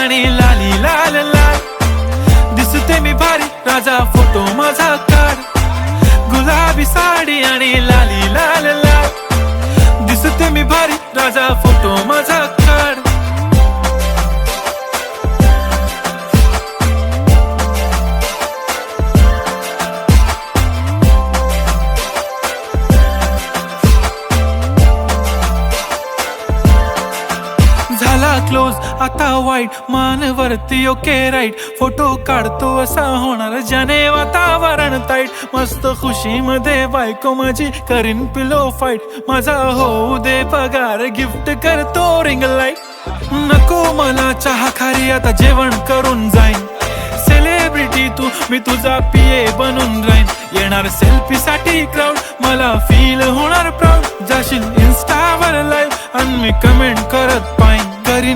आणि लाली लाल लाल दिसते मी भारी राजा फोटो माझा काढ गुलाबी साडी आणि लाली लाल लाल दिसते मी भारी राजा फोटो माझा काढ झाला क्लोज आता वाईट मानवरती ओके राईट फोटो काढतो असा होणार ज्याने वातावरण ताईट मस्त खुशी मध्ये बायको माझी करीन पिलो फाईट माझा होऊ दे पगार गिफ्ट करतो रिंग लाईट नको मला चहा खारी आता जेवण करून जाईन सेलिब्रिटी तू मी तुझा पिये बनून राहीन येणार सेल्फी साठी क्राऊड मला फील होणार प्राऊड जाशील इन्स्टावर लाईव्ह आणि मी कमेंट करत पाहिन करीन